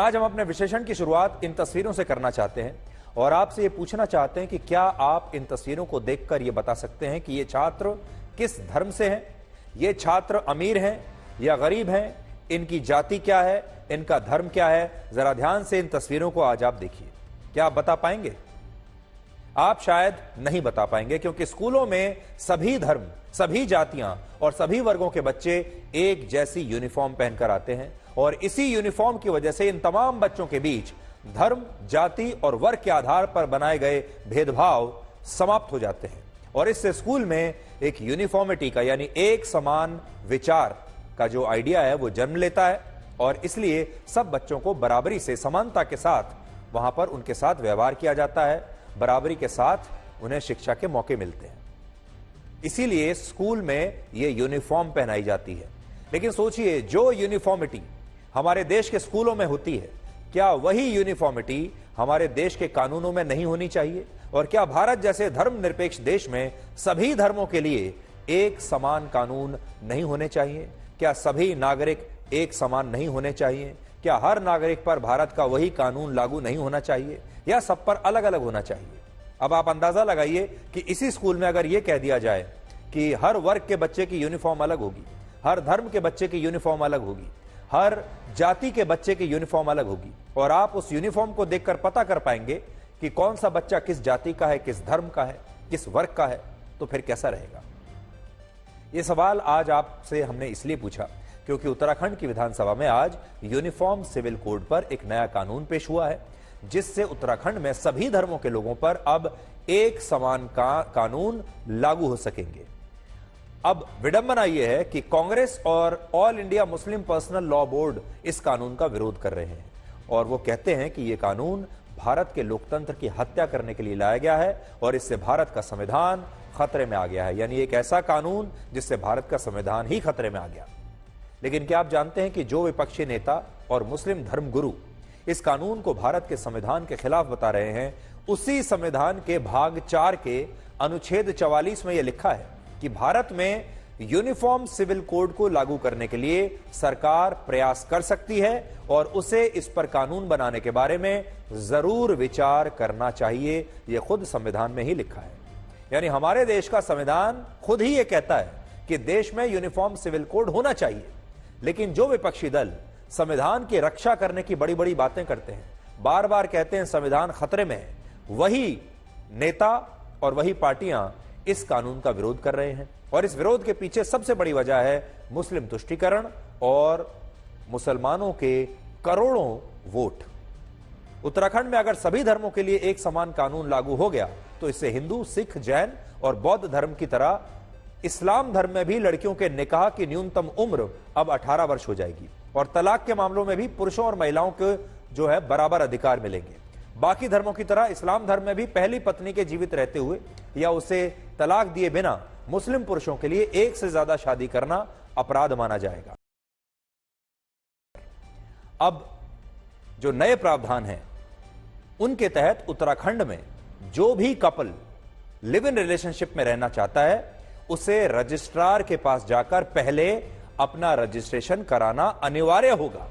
आज हम अपने विश्लेषण की शुरुआत इन तस्वीरों से करना चाहते हैं और आपसे ये पूछना चाहते हैं कि क्या आप इन तस्वीरों को देखकर ये बता सकते हैं कि ये छात्र किस धर्म से हैं, ये छात्र अमीर हैं या गरीब हैं, इनकी जाति क्या है, इनका धर्म क्या है। जरा ध्यान से इन तस्वीरों को आज आप देखिए। क्या आप बता पाएंगे? आप शायद नहीं बता पाएंगे, क्योंकि स्कूलों में सभी धर्म, सभी जातियां और सभी वर्गों के बच्चे एक जैसी यूनिफॉर्म पहनकर आते हैं और इसी यूनिफॉर्म की वजह से इन तमाम बच्चों के बीच धर्म, जाति और वर्ग के आधार पर बनाए गए भेदभाव समाप्त हो जाते हैं और इससे स्कूल में एक यूनिफॉर्मिटी का, यानी एक समान विचार का जो आइडिया है वो जन्म लेता है और इसलिए सब बच्चों को बराबरी से, समानता के साथ वहां पर उनके साथ व्यवहार किया जाता है, बराबरी के साथ उन्हें शिक्षा के मौके मिलते हैं। इसीलिए स्कूल में यह यूनिफॉर्म पहनाई जाती है। लेकिन सोचिए, जो यूनिफॉर्मिटी हमारे देश के स्कूलों में होती है, क्या वही यूनिफॉर्मिटी हमारे देश के कानूनों में नहीं होनी चाहिए? और क्या भारत जैसे धर्मनिरपेक्ष देश में सभी धर्मों के लिए एक समान कानून नहीं होने चाहिए? क्या सभी नागरिक एक समान नहीं होने चाहिए? क्या हर नागरिक पर भारत का वही कानून लागू नहीं होना चाहिए या सब पर अलग अलग होना चाहिए? अब आप अंदाजा लगाइए कि इसी स्कूल में अगर यह कह दिया जाए कि हर वर्ग के बच्चे की यूनिफॉर्म अलग होगी, हर धर्म के बच्चे की यूनिफॉर्म अलग होगी, हर जाति के बच्चे की यूनिफॉर्म अलग होगी और आप उस यूनिफॉर्म को देखकर पता कर पाएंगे कि कौन सा बच्चा किस जाति का है, किस धर्म का है, किस वर्ग का है, तो फिर कैसा रहेगा? यह सवाल आज आपसे हमने इसलिए पूछा क्योंकि उत्तराखंड की विधानसभा में आज यूनिफॉर्म सिविल कोड पर एक नया कानून पेश हुआ है, जिससे उत्तराखंड में सभी धर्मों के लोगों पर अब एक समान कानून लागू हो सकेंगे। अब विडंबना यह है कि कांग्रेस और all India Muslim personal law board इस कानून का विरोध कर रहे हैं और वो कहते हैं कि यह कानून भारत के लोकतंत्र की हत्या करने के लिए लाया गया है और इससे भारत का संविधान खतरे में आ गया है, यानी एक ऐसा कानून जिससे भारत का संविधान ही खतरे में आ गया। लेकिन क्या आप जानते हैं कि जो विपक्षी नेता और मुस्लिम धर्मगुरु इस कानून को भारत के संविधान के खिलाफ बता रहे हैं, उसी संविधान के भाग 4 के अनुच्छेद 44 में यह लिखा है कि भारत में यूनिफॉर्म सिविल कोड को लागू करने के लिए सरकार प्रयास कर सकती है और उसे इस पर कानून बनाने के बारे में जरूर विचार करना चाहिए। यह खुद संविधान में ही लिखा है, यानी हमारे देश का संविधान खुद ही यह कहता है कि देश में यूनिफॉर्म सिविल कोड होना चाहिए। लेकिन जो विपक्षी दल संविधान की रक्षा करने की बड़ी बड़ी बातें करते हैं, बार बार कहते हैं संविधान खतरे में है, वही नेता और वही पार्टियां इस कानून का विरोध कर रहे हैं और इस विरोध के पीछे सबसे बड़ी वजह है मुस्लिम तुष्टीकरण और मुसलमानों के करोड़ों वोट। उत्तराखंड में अगर सभी धर्मों के लिए एक समान कानून लागू हो गया तो इससे हिंदू, सिख, जैन और बौद्ध धर्म की तरह इस्लाम धर्म में भी लड़कियों के निकाह की न्यूनतम उम्र अब 18 वर्ष हो जाएगी और तलाक के मामलों में भी पुरुषों और महिलाओं को जो है बराबर अधिकार मिलेंगे। बाकी धर्मों की तरह इस्लाम धर्म में भी पहली पत्नी के जीवित रहते हुए या उसे तलाक दिए बिना मुस्लिम पुरुषों के लिए एक से ज्यादा शादी करना अपराध माना जाएगा। अब जो नए प्रावधान हैं उनके तहत उत्तराखंड में जो भी कपल लिव इन रिलेशनशिप में रहना चाहता है उसे रजिस्ट्रार के पास जाकर पहले अपना रजिस्ट्रेशन कराना अनिवार्य होगा,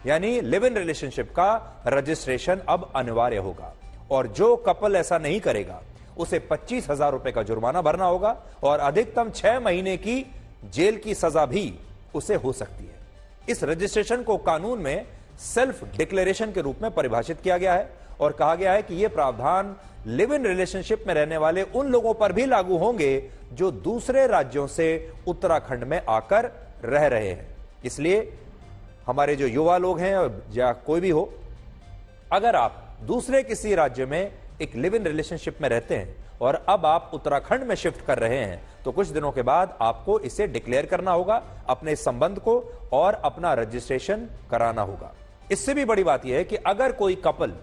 यानी लिव इन रिलेशनशिप का रजिस्ट्रेशन अब अनिवार्य होगा और जो कपल ऐसा नहीं करेगा उसे 25,000 रुपए का जुर्माना भरना होगा और अधिकतम 6 महीने की जेल की सजा भी उसे हो सकती है। इस रजिस्ट्रेशन को कानून में सेल्फ डिक्लेरेशन के रूप में परिभाषित किया गया है और कहा गया है कि यह प्रावधान लिव इन रिलेशनशिप में रहने वाले उन लोगों पर भी लागू होंगे जो दूसरे राज्यों से उत्तराखंड में आकर रह रहे हैं। इसलिए हमारे जो युवा लोग हैं या कोई भी हो, अगर आप दूसरे किसी राज्य में एक लिव इन रिलेशनशिप में रहते हैं और अब आप उत्तराखंड में शिफ्ट कर रहे हैं तो कुछ दिनों के बाद आपको इसे डिक्लेयर करना होगा, अपने संबंध को, और अपना रजिस्ट्रेशन कराना होगा। इससे भी बड़ी बात यह है कि अगर कोई कपल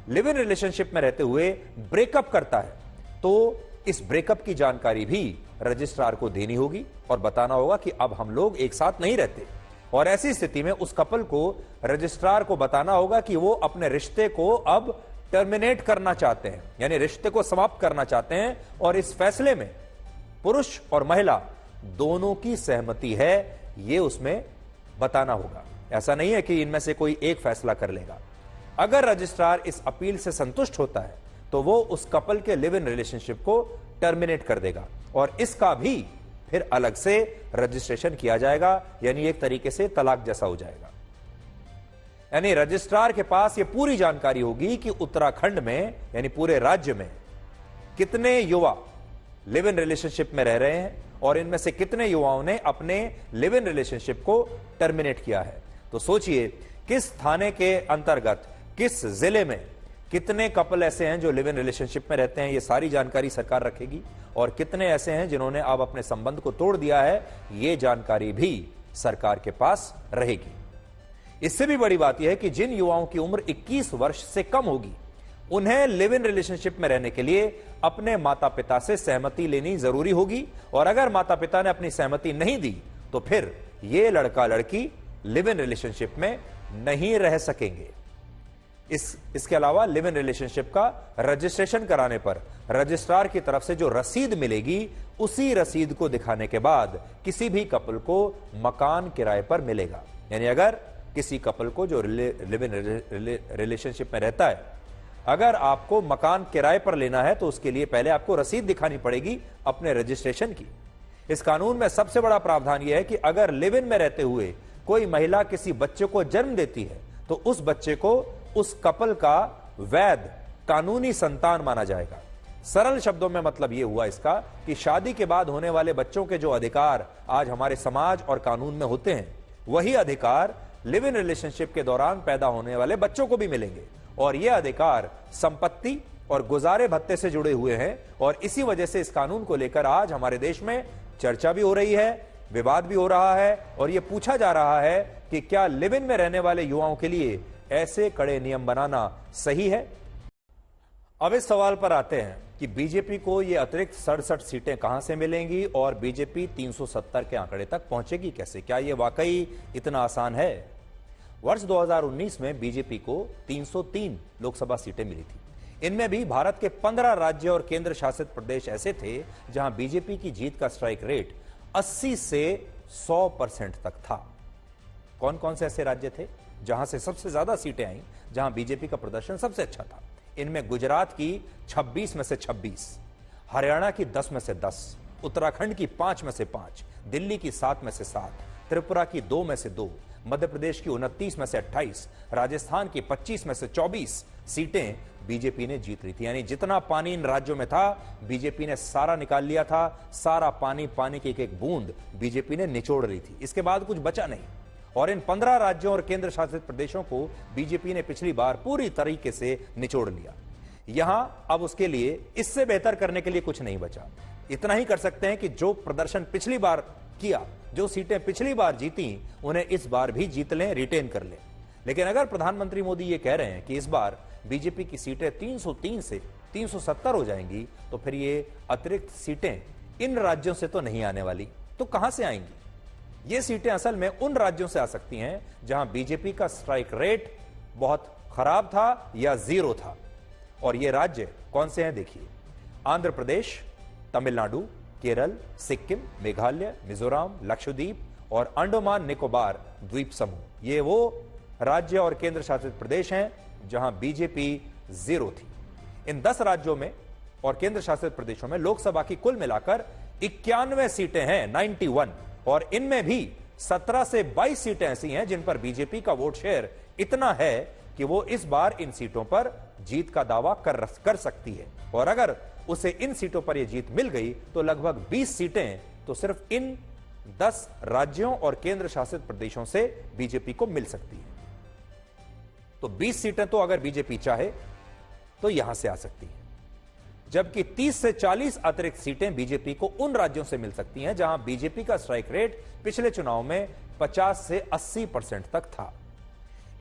लिव इन रिलेशनशिप में रहते हुए ब्रेकअप करता है तो इस ब्रेकअप की जानकारी भी रजिस्ट्रार को देनी होगी और बताना होगा कि अब हम लोग एक साथ नहीं रहते और ऐसी स्थिति में उस कपल को रजिस्ट्रार को बताना होगा कि वो अपने रिश्ते को अब टर्मिनेट करना चाहते हैं, यानी रिश्ते को समाप्त करना चाहते हैं और इस फैसले में पुरुष और महिला दोनों की सहमति है, ये उसमें बताना होगा। ऐसा नहीं है कि इनमें से कोई एक फैसला कर लेगा। अगर रजिस्ट्रार इस अपील से संतुष्ट होता है तो वो उस कपल के लिव इन रिलेशनशिप को टर्मिनेट कर देगा और इसका भी फिर अलग से रजिस्ट्रेशन किया जाएगा, यानी एक तरीके से तलाक जैसा हो जाएगा। यानी रजिस्ट्रार के पास यह पूरी जानकारी होगी कि उत्तराखंड में यानी पूरे राज्य में कितने युवा लिव इन रिलेशनशिप में रह रहे हैं और इनमें से कितने युवाओं ने अपने लिव इन रिलेशनशिप को टर्मिनेट किया है। तो सोचिए किस थाने के अंतर्गत किस जिले में कितने कपल ऐसे हैं जो लिव इन रिलेशनशिप में रहते हैं, ये सारी जानकारी सरकार रखेगी और कितने ऐसे हैं जिन्होंने अब अपने संबंध को तोड़ दिया है, ये जानकारी भी सरकार के पास रहेगी। इससे भी बड़ी बात यह है कि जिन युवाओं की उम्र 21 वर्ष से कम होगी उन्हें लिव इन रिलेशनशिप में रहने के लिए अपने माता पिता से सहमति लेनी जरूरी होगी और अगर माता पिता ने अपनी सहमति नहीं दी तो फिर ये लड़का लड़की लिव इन रिलेशनशिप में नहीं रह सकेंगे। इसके अलावा लिव इन रिलेशनशिप का रजिस्ट्रेशन कराने पर रजिस्ट्रार की तरफ से जो रसीद मिलेगी उसी रसीद को दिखाने के बाद किसी भी कपल को मकान किराए पर मिलेगा। यानी अगर किसी कपल को जो लिव इन रिलेशनशिप में रहता है, अगर आपको मकान किराए पर लेना है तो उसके लिए पहले आपको रसीद दिखानी पड़ेगी अपने रजिस्ट्रेशन की। इस कानून में सबसे बड़ा प्रावधान यह है कि अगर लिव इन में रहते हुए कोई महिला किसी बच्चे को जन्म देती है तो उस बच्चे को उस कपल का वैध कानूनी संतान माना जाएगा। सरल शब्दों में मतलब यह हुआ इसका कि शादी के बाद होने वाले बच्चों के जो अधिकार आज हमारे समाज और कानून में होते हैं, वही अधिकार लिव इन रिलेशनशिप के दौरान पैदा होने वाले बच्चों को भी मिलेंगे और यह अधिकार संपत्ति और गुजारे भत्ते से जुड़े हुए हैं और इसी वजह से इस कानून को लेकर आज हमारे देश में चर्चा भी हो रही है, विवाद भी हो रहा है और यह पूछा जा रहा है कि क्या लिव इन में रहने वाले युवाओं के लिए ऐसे कड़े नियम बनाना सही है। अब इस सवाल पर आते हैं कि बीजेपी को ये अतिरिक्त 67 सीटें कहां से मिलेंगी और बीजेपी 370 के आंकड़े तक पहुंचेगी कैसे, क्या यह वाकई इतना आसान है। वर्ष 2019 में बीजेपी को 303 लोकसभा सीटें मिली थी। इनमें भी भारत के 15 राज्य और केंद्र शासित प्रदेश ऐसे थे जहां बीजेपी की जीत का स्ट्राइक रेट 80 से 100% तक था। कौन कौन से ऐसे राज्य थे जहां से सबसे ज्यादा सीटें आई, जहां बीजेपी का प्रदर्शन सबसे अच्छा था। इनमें गुजरात की 26 में से 26, हरियाणा की 10 में से 10, उत्तराखंड की 5 में से 5, दिल्ली की 7 में से 7, त्रिपुरा की 2 में से 2, मध्य प्रदेश की 29 में से 28, राजस्थान की 25 में से 24 सीटें बीजेपी ने जीत ली थी। यानी जितना पानी इन राज्यों में था बीजेपी ने सारा निकाल लिया था। सारा पानी की एक एक बूंद बीजेपी ने निचोड़ ली थी। इसके बाद कुछ बचा नहीं और इन 15 राज्यों और केंद्र शासित प्रदेशों को बीजेपी ने पिछली बार पूरी तरीके से निचोड़ लिया। यहां अब उसके लिए इससे बेहतर करने के लिए कुछ नहीं बचा। इतना ही कर सकते हैं कि जो प्रदर्शन पिछली बार किया, जो सीटें पिछली बार जीती, उन्हें इस बार भी जीत लें, रिटेन कर लें। लेकिन अगर प्रधानमंत्री मोदी ये कह रहे हैं कि इस बार बीजेपी की सीटें 303 से 370 हो जाएंगी, तो फिर ये अतिरिक्त सीटें इन राज्यों से तो नहीं आने वाली, तो कहां से आएंगी? ये सीटें असल में उन राज्यों से आ सकती हैं जहां बीजेपी का स्ट्राइक रेट बहुत खराब था या जीरो था। और ये राज्य कौन से हैं देखिए, आंध्र प्रदेश, तमिलनाडु, केरल, सिक्किम, मेघालय, मिजोरम, लक्षद्वीप और अंडमान निकोबार द्वीप समूह। ये वो राज्य और केंद्र शासित प्रदेश हैं जहां बीजेपी जीरो थी। इन 10 राज्यों में और केंद्र शासित प्रदेशों में लोकसभा की कुल मिलाकर 91 सीटें हैं, 91, और इनमें भी 17 से 22 सीटें ऐसी हैं जिन पर बीजेपी का वोट शेयर इतना है कि वो इस बार इन सीटों पर जीत का दावा कर सकती है। और अगर उसे इन सीटों पर यह जीत मिल गई तो लगभग 20 सीटें तो सिर्फ इन 10 राज्यों और केंद्र शासित प्रदेशों से बीजेपी को मिल सकती है। तो 20 सीटें तो अगर बीजेपी चाहे तो यहां से आ सकती है, जबकि 30 से 40 अतिरिक्त सीटें बीजेपी को उन राज्यों से मिल सकती हैं जहां बीजेपी का स्ट्राइक रेट पिछले चुनाव में 50 से 80% तक था।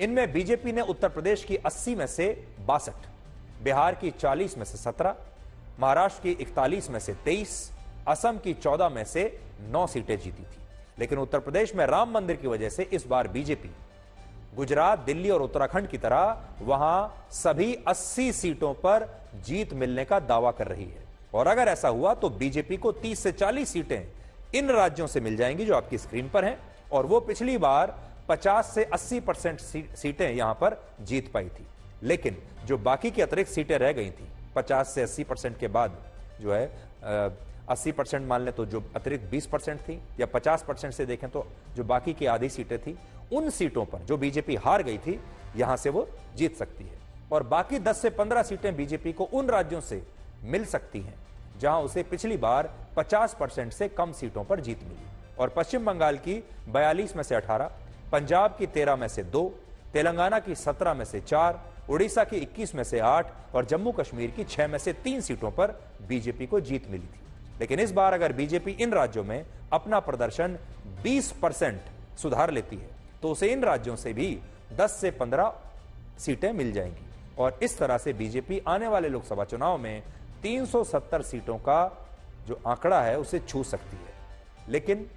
इनमें बीजेपी ने उत्तर प्रदेश की 80 में से 62, बिहार की 40 में से 17, महाराष्ट्र की 41 में से 23, असम की 14 में से 9 सीटें जीती थी। लेकिन उत्तर प्रदेश में राम मंदिर की वजह से इस बार बीजेपी गुजरात, दिल्ली और उत्तराखंड की तरह वहां सभी 80 सीटों पर जीत मिलने का दावा कर रही है। और अगर ऐसा हुआ तो बीजेपी को 30 से 40 सीटें इन राज्यों से मिल जाएंगी जो आपकी स्क्रीन पर हैं, और वो पिछली बार 50 से 80% सीटें यहां पर जीत पाई थी। लेकिन जो बाकी की अतिरिक्त सीटें रह गई थी 50 से 80% के बाद जो है 80% मान लें तो जो अतिरिक्त 20% थी, या 50% से देखें तो जो बाकी की आधी सीटें थी, उन सीटों पर जो बीजेपी हार गई थी यहां से वो जीत सकती है। और बाकी 10 से 15 सीटें बीजेपी को उन राज्यों से मिल सकती हैं जहां उसे पिछली बार 50% से कम सीटों पर जीत मिली। और पश्चिम बंगाल की 42 में से 18, पंजाब की 13 में से 2, तेलंगाना की 17 में से 4, उड़ीसा की 21 में से 8 और जम्मू कश्मीर की 6 में से 3 सीटों पर बीजेपी को जीत मिली थी। लेकिन इस बार अगर बीजेपी इन राज्यों में अपना प्रदर्शन 20% सुधार लेती है तो उसे इन राज्यों से भी 10 से 15 सीटें मिल जाएंगी और इस तरह से बीजेपी आने वाले लोकसभा चुनाव में 370 सीटों का जो आंकड़ा है उसे छू सकती है। लेकिन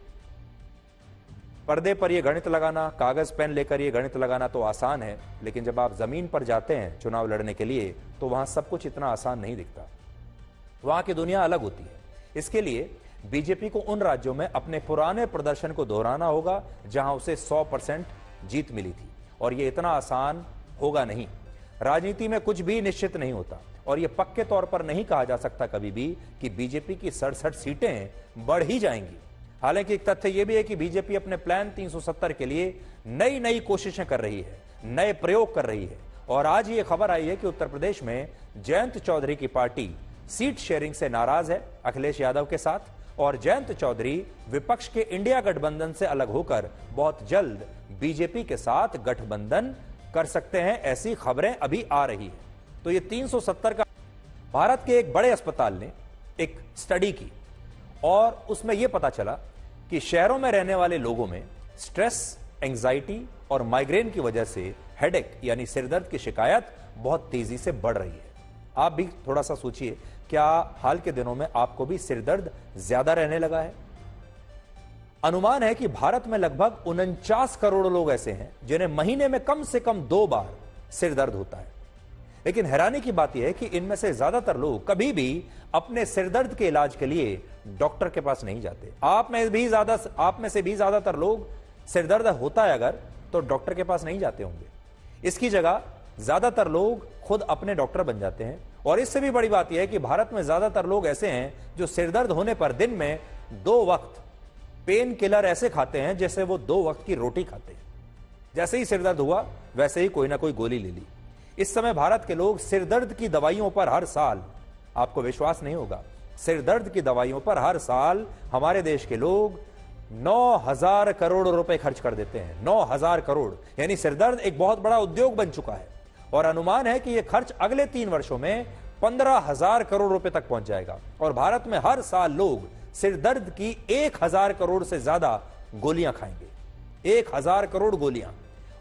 पर्दे पर यह गणित लगाना, कागज पेन लेकर यह गणित लगाना तो आसान है, लेकिन जब आप जमीन पर जाते हैं चुनाव लड़ने के लिए तो वहां सब कुछ इतना आसान नहीं दिखता। वहां की दुनिया अलग होती है। इसके लिए बीजेपी को उन राज्यों में अपने पुराने प्रदर्शन को दोहराना होगा जहां उसे 100% जीत मिली थी, और यह इतना आसान होगा नहीं। राजनीति में कुछ भी निश्चित नहीं होता और यह पक्के तौर पर नहीं कहा जा सकता कभी भी कि बीजेपी की 67 सीटें बढ़ ही जाएंगी। हालांकि एक तथ्य यह भी है कि बीजेपी अपने प्लान 370 के लिए नई नई कोशिशें कर रही है, नए प्रयोग कर रही है। और आज ये खबर आई है कि उत्तर प्रदेश में जयंत चौधरी की पार्टी सीट शेयरिंग से नाराज है अखिलेश यादव के साथ, और जयंत चौधरी विपक्ष के इंडिया गठबंधन से अलग होकर बहुत जल्द बीजेपी के साथ गठबंधन कर सकते हैं, ऐसी खबरें अभी आ रही है। तो ये 370 का भारत के एक बड़े अस्पताल ने एक स्टडी की और उसमें यह पता चला कि शहरों में रहने वाले लोगों में स्ट्रेस, एंजाइटी और माइग्रेन की वजह से हेडेक यानी सिरदर्द की शिकायत बहुत तेजी से बढ़ रही है। आप भी थोड़ा सा सोचिए, क्या हाल के दिनों में आपको भी सिरदर्द ज्यादा रहने लगा है? अनुमान है कि भारत में लगभग 49 करोड़ लोग ऐसे हैं जिन्हें महीने में कम से कम 2 बार सिरदर्द होता है। लेकिन हैरानी की बात यह है कि इनमें से ज्यादातर लोग कभी भी अपने सिरदर्द के इलाज के लिए डॉक्टर के पास नहीं जाते। आप में से भी ज्यादातर लोग सिरदर्द होता है अगर तो डॉक्टर के पास नहीं जाते होंगे। इसकी जगह ज्यादातर लोग खुद अपने डॉक्टर बन जाते हैं। और इससे भी बड़ी बात यह है कि भारत में ज्यादातर लोग ऐसे हैं जो सिरदर्द होने पर दिन में 2 वक्त पेन किलर ऐसे खाते हैं जैसे वो 2 वक्त की रोटी खाते हैं। जैसे ही सिरदर्द हुआ वैसे ही कोई ना कोई गोली ले ली। इस समय भारत के लोग सिरदर्द की दवाइयों पर हर साल, आपको विश्वास नहीं होगा, सिरदर्द की दवाइयों पर हर साल हमारे देश के लोग 9,000 करोड़ रुपए खर्च कर देते हैं। 9,000 करोड़, यानी सिरदर्द एक बहुत बड़ा उद्योग बन चुका है। और अनुमान है कि यह खर्च अगले 3 वर्षों में 15,000 करोड़ रुपए तक पहुंच जाएगा। और भारत में हर साल लोग सिरदर्द की 1,000 करोड़ से ज्यादा गोलियां खाएंगे। 1,000 करोड़ गोलियां।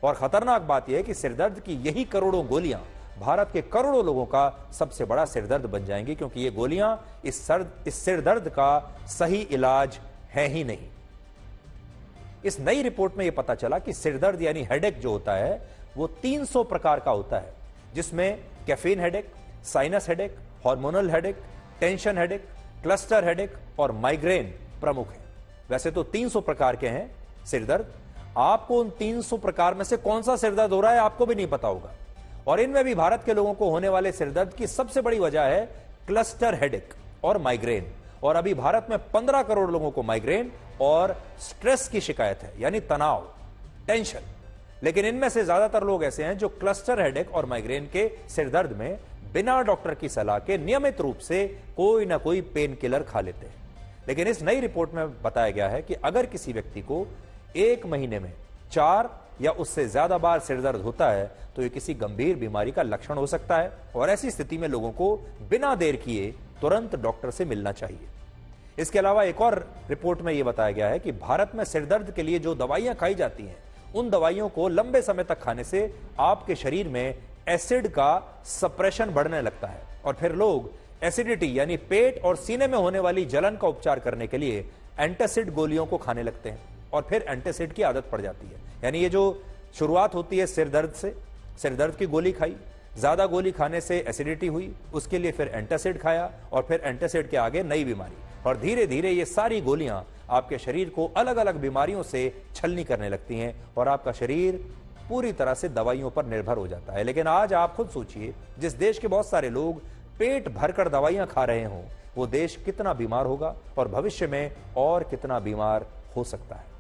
और खतरनाक बात यह है कि सिरदर्द की यही करोड़ों गोलियां भारत के करोड़ों लोगों का सबसे बड़ा सिरदर्द बन जाएंगी, क्योंकि ये गोलियां इस सिरदर्द का सही इलाज है ही नहीं। इस नई रिपोर्ट में यह पता चला कि सिरदर्द यानी हेडेक जो होता है वो 300 प्रकार का होता है, जिसमें caffeine headache, sinus headache, hormonal headache, tension headache, cluster headache और माइग्रेन प्रमुख है। वैसे तो 300 प्रकार के हैं सिरदर्द। आपको उन 300 प्रकार में से कौन सा सिरदर्द हो रहा है आपको भी नहीं पता होगा। और इनमें भी भारत के लोगों को होने वाले सिरदर्द की सबसे बड़ी वजह है क्लस्टर हेडेक और माइग्रेन। और अभी भारत में 15 करोड़ लोगों को माइग्रेन और स्ट्रेस की शिकायत है, यानी तनाव, टेंशन। लेकिन इनमें से ज्यादातर लोग ऐसे हैं जो क्लस्टर हेडेक और माइग्रेन के सिरदर्द में बिना डॉक्टर की सलाह के नियमित रूप से कोई ना कोई पेन किलर खा लेते हैं। लेकिन इस नई रिपोर्ट में बताया गया है कि अगर किसी व्यक्ति को 1 महीने में 4 या उससे ज्यादा बार सिरदर्द होता है तो यह किसी गंभीर बीमारी का लक्षण हो सकता है। और ऐसी स्थिति में लोगों को बिना देर किए तुरंत डॉक्टर से मिलना चाहिए। इसके अलावा एक और रिपोर्ट में यह बताया गया है कि भारत में सिरदर्द के लिए जो दवाइयां खाई जाती हैं उन दवाइयों को लंबे समय तक खाने से आपके शरीर में एसिड का सप्रेशन बढ़ने लगता है और फिर लोग एसिडिटी यानी पेट और सीने में होने वाली जलन का उपचार करने के लिए एंटासिड गोलियों को खाने लगते हैं और फिर एंटासिड की आदत पड़ जाती है। यानी ये जो शुरुआत होती है सिरदर्द से, सिरदर्द की गोली खाई, ज्यादा गोली खाने से एसिडिटी हुई, उसके लिए फिर एंटासिड खाया और फिर एंटासिड के आगे नई बीमारी, और धीरे धीरे ये सारी गोलियां आपके शरीर को अलग अलग बीमारियों से छलनी करने लगती हैं और आपका शरीर पूरी तरह से दवाइयों पर निर्भर हो जाता है। लेकिन आज आप खुद सोचिए, जिस देश के बहुत सारे लोग पेट भरकर दवाइयां खा रहे हों, वो देश कितना बीमार होगा और भविष्य में और कितना बीमार हो सकता है।